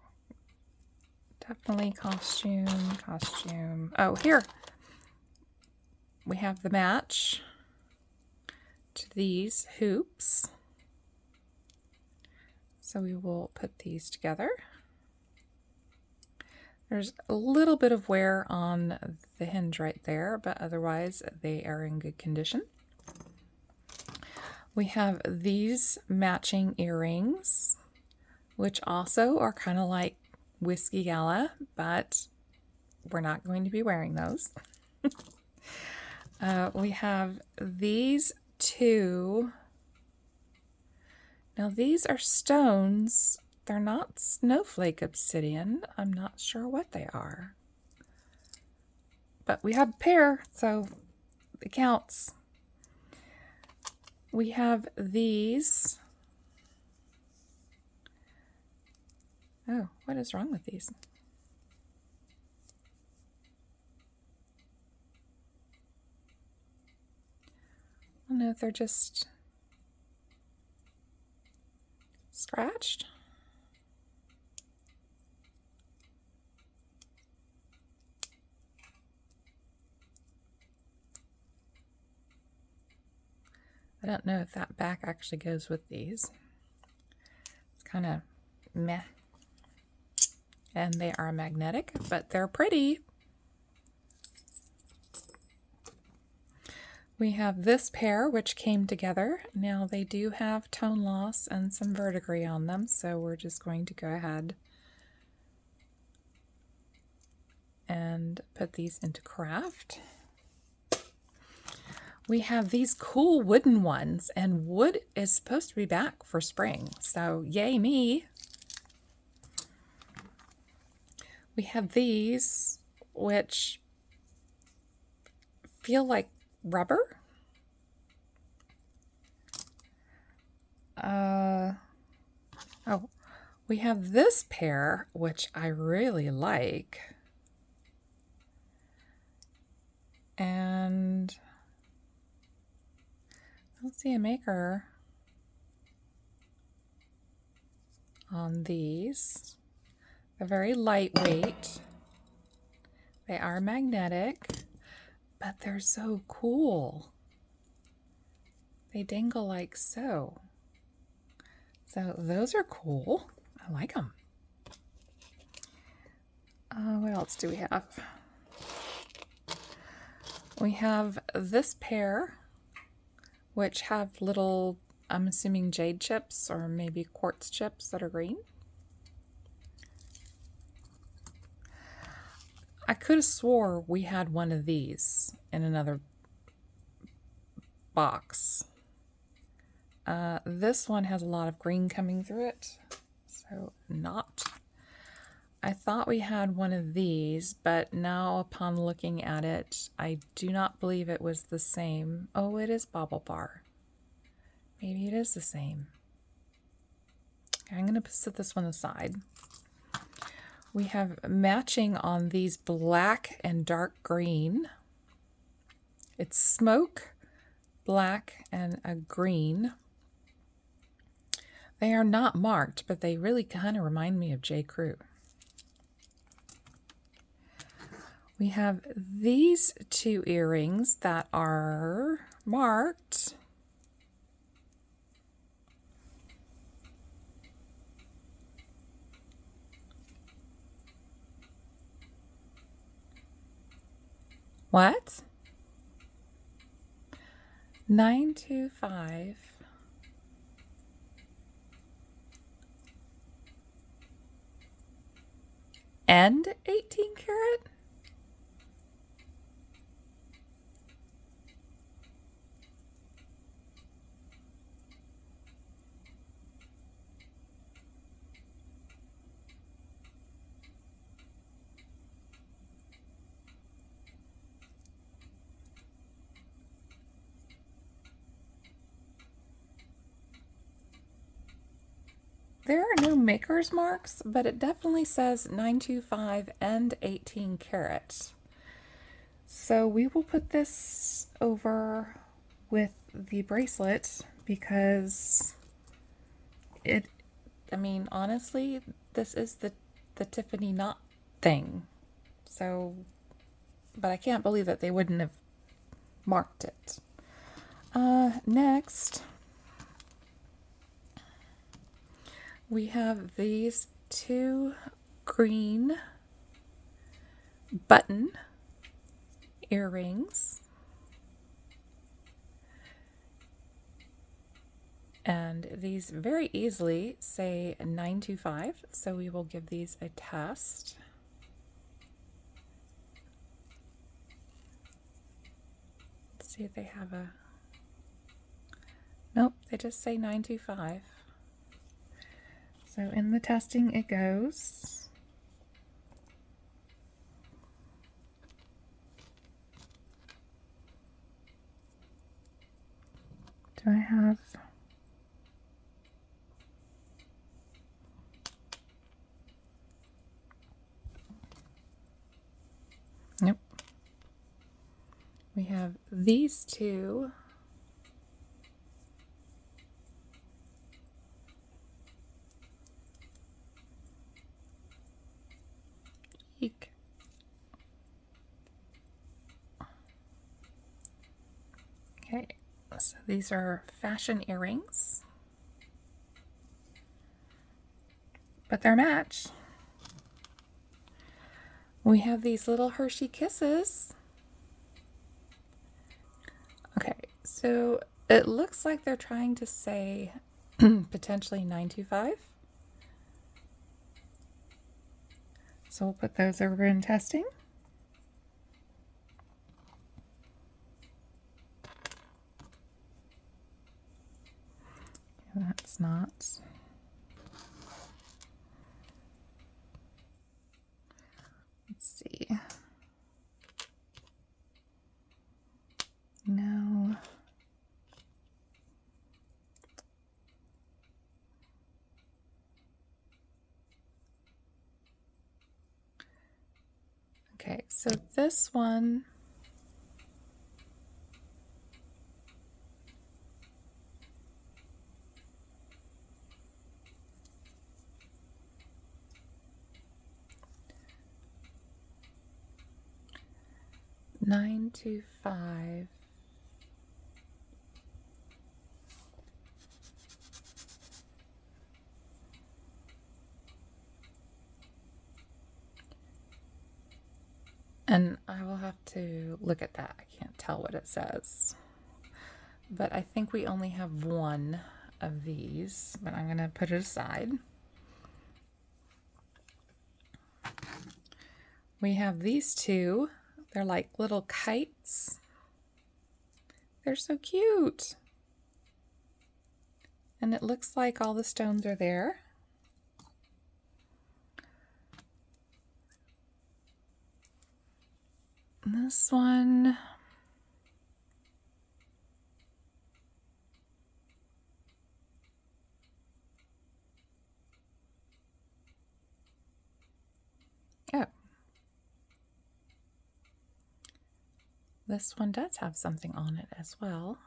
Definitely costume. Oh, here. We have the match to these hoops. So we will put these together. There's a little bit of wear on the hinge right there, but otherwise they are in good condition. We have these matching earrings, which also are kind of like Whiskey Gala, but we're not going to be wearing those. We have these two. Now these are stones. They're not snowflake obsidian. I'm not sure what they are. but we have a pair, so it counts. We have these. Oh, what is wrong with these? I don't know if they're just scratched. I don't know if that back actually goes with these. It's kind of meh. And they are magnetic, but they're pretty. We have this pair, which came together. Now they do have tone loss and some verdigris on them, so we're just going to go ahead and put these into craft. We have these cool wooden ones, and wood is supposed to be back for spring, so yay me. We have these, which feel like rubber. Oh, we have this pair, which I really like. And I don't see a maker on these. They're very lightweight. They are magnetic, but they're so cool. They dangle like so. So those are cool. I like them. What else do we have? We have this pair, which have little, I'm assuming jade chips or maybe quartz chips that are green. I could have swore we had one of these in another box. This one has a lot of green coming through it, so not. I thought we had one of these, but now upon looking at it, I do not believe it was the same. Oh, it is Bobble Bar. Maybe it is the same. Okay, I'm going to set this one aside. We have matching on these black and dark green. It's smoke, black, and a green. They are not marked, but they really kind of remind me of JCREW. We have these two earrings that are marked. What? 925. And 18 karat? There are no maker's marks, but it definitely says 925 and 18 karat. So we will put this over with the bracelet because I mean, honestly, this is the Tiffany knot thing. So, but I can't believe that they wouldn't have marked it. Next, we have these two green button earrings. And these very easily say 925, so we will give these a test. Let's see if they have a... Nope, they just say 925. So in the testing it goes. Do I have... Nope. We have these two. Eek. Okay, so these are fashion earrings, but they're matched. We have these little Hershey Kisses. Okay, so it looks like they're trying to say potentially 925. So we'll put those over in testing. That's not. Let's see. No. Okay, so this one, $925. And I will have to look at that. I can't tell what it says. But I think we only have one of these, but I'm going to put it aside. We have these two. They're like little kites. They're so cute. And it looks like all the stones are there. This one, oh, this one does have something on it as well.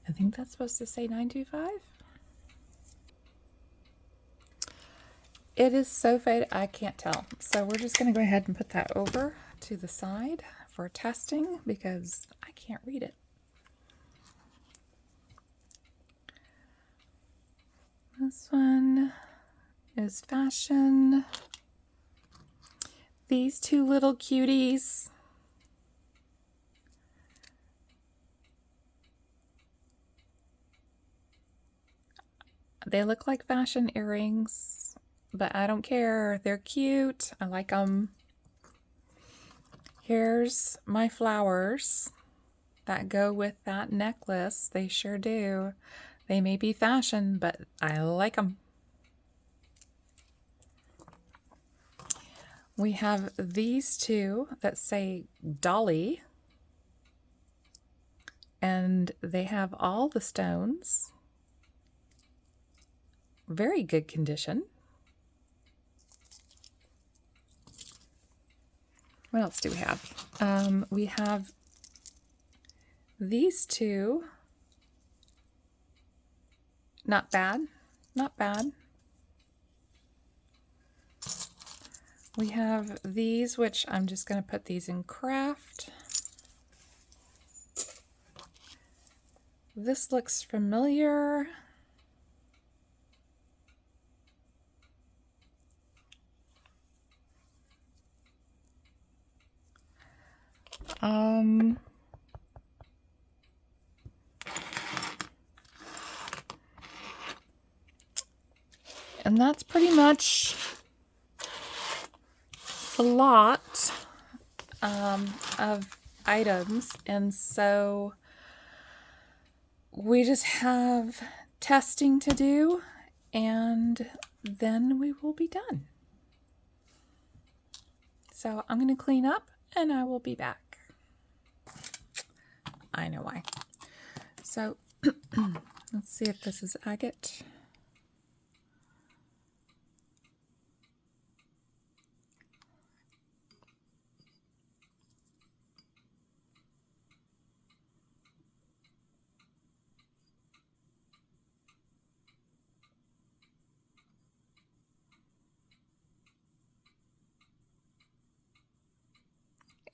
I think that's supposed to say 925. It is so faded, I can't tell. So we're just going to go ahead and put that over to the side for testing because I can't read it. This one is fashion. These two little cuties. They look like fashion earrings, but I don't care. They're cute. I like them. Here's my flowers that go with that necklace. They sure do. They may be fashion, but I like them. We have these two that say Dolly, and they have all the stones. Very good condition. What else do we have? We have these two. Not bad. Not bad. We have these, which I'm just going to put these in craft. This looks familiar. And that's pretty much a lot of items, and so we just have testing to do, and then we will be done. So I'm going to clean up and I will be back. I know why. So let's see if this is agate.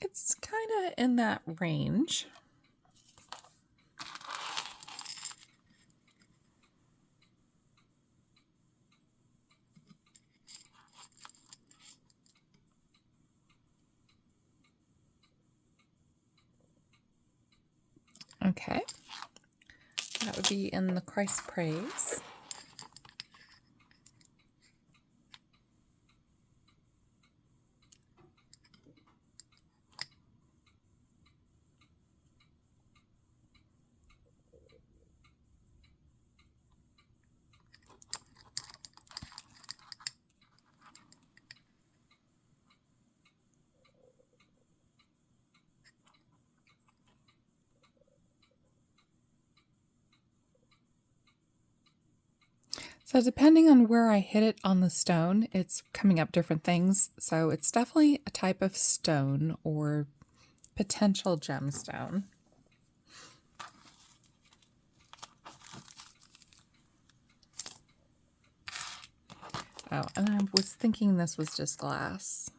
It's kind of in that range. Okay, that would be in the Christ Praise. So depending on where I hit it on the stone, it's coming up different things. So it's definitely a type of stone or potential gemstone. Oh, and I was thinking this was just glass.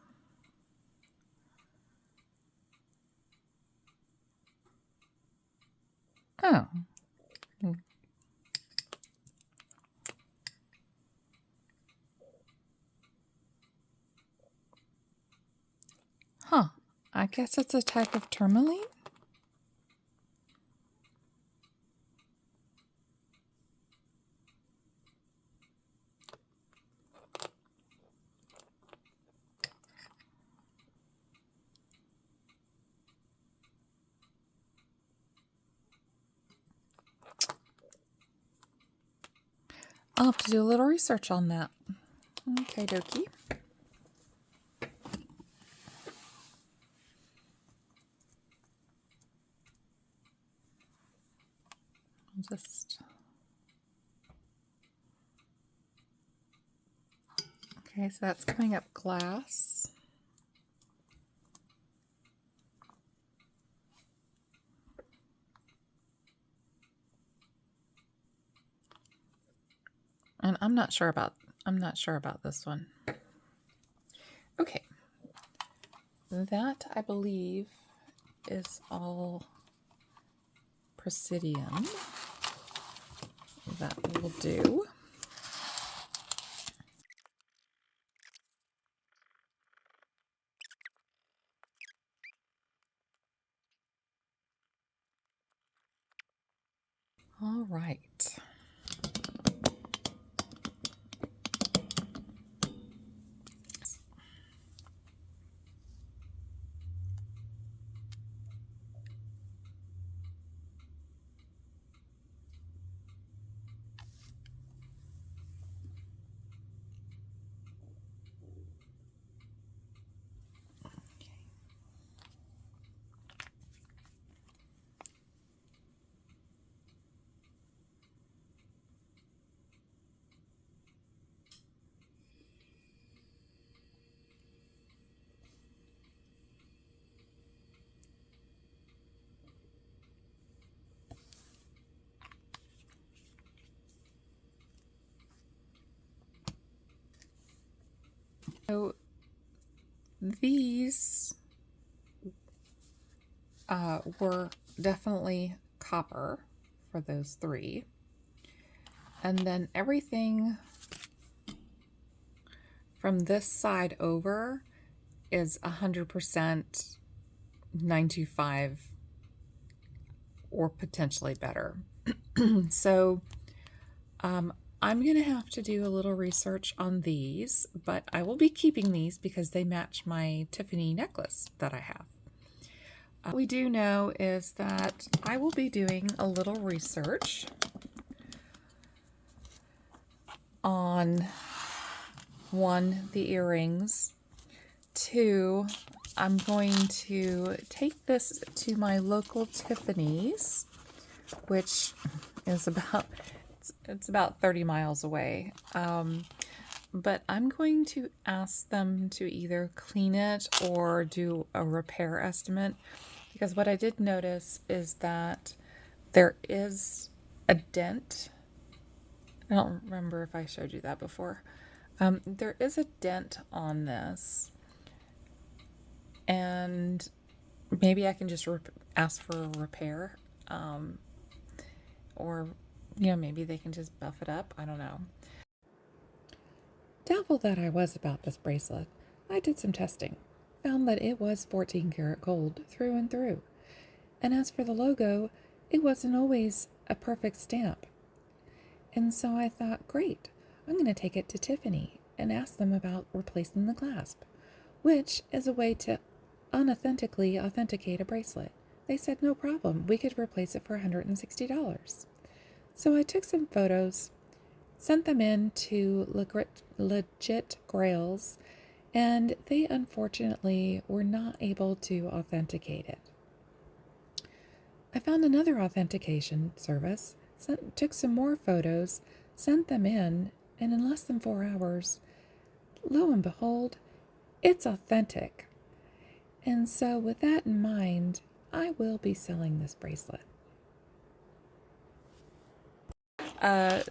Oh. Huh. I guess it's a type of tourmaline? I'll have to do a little research on that. Okay, dokie. Just okay, so that's coming up glass. And I'm not sure about this one. Okay. That I believe is all Presidium. That will do. All right. So these were definitely copper for those three. And then everything from this side over is 100% 925 or potentially better. So I'm going to have to do a little research on these, but I will be keeping these because they match my Tiffany necklace that I have. What we do know is that I will be doing a little research on one, the earrings. Two, I'm going to take this to my local Tiffany's, which is it's about 30 miles away. But I'm going to ask them to either clean it or do a repair estimate, because what I did notice is that there is a dent. I don't remember if I showed you that before. There is a dent on this, and maybe I can just ask for a repair, or maybe they can just buff it up. I don't know. Doubtful that I was about this bracelet, I did some testing, found that it was 14 karat gold through and through. And as for the logo, it wasn't always a perfect stamp. And so I thought, great, I'm going to take it to Tiffany and ask them about replacing the clasp, which is a way to unauthentically authenticate a bracelet. They said no problem, we could replace it for $160. So I took some photos, sent them in to Legit Grails, and they unfortunately were not able to authenticate it. I found another authentication service, took some more photos, sent them in, and in less than 4 hours, lo and behold, it's authentic. And so with that in mind, I will be selling this bracelet.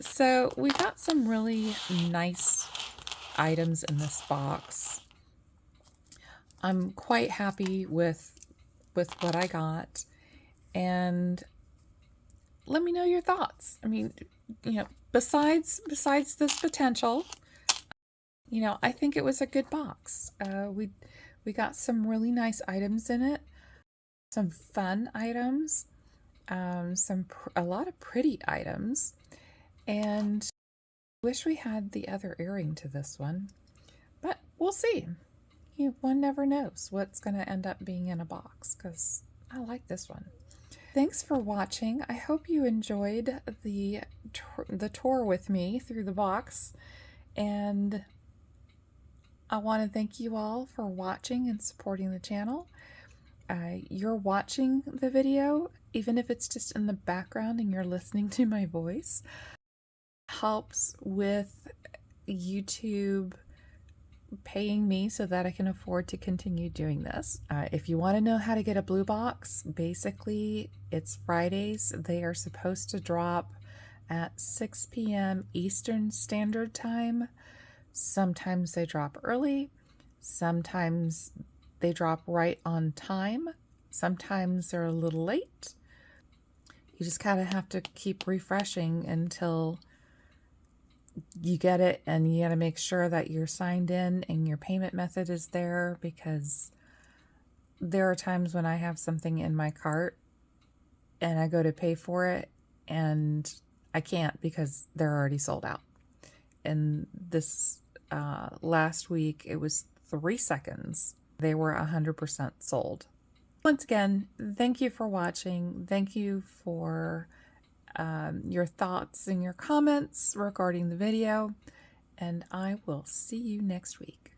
So we got some really nice items in this box. I'm quite happy with what I got, and let me know your thoughts. I mean, besides this potential, I think it was a good box. We got some really nice items in it, some fun items, a lot of pretty items, and wish we had the other earring to this one, but we'll see. One never knows what's going to end up being in a box, because I like this one. Thanks for watching. I hope you enjoyed the tour with me through the box, and I want to thank you all for watching and supporting the channel. You're watching the video, even if it's just in the background and you're listening to my voice, helps with YouTube paying me so that I can afford to continue doing this. If you want to know how to get a blue box, basically it's Fridays. They are supposed to drop at 6 p.m. Eastern Standard Time. Sometimes they drop early, sometimes they drop right on time, sometimes they're a little late. You just kind of have to keep refreshing until you get it, and you got to make sure that you're signed in and your payment method is there, because there are times when I have something in my cart and I go to pay for it and I can't because they're already sold out. And this last week it was 3 seconds. They were 100% sold. Once again, thank you for watching. Thank you for your thoughts and your comments regarding the video, and I will see you next week.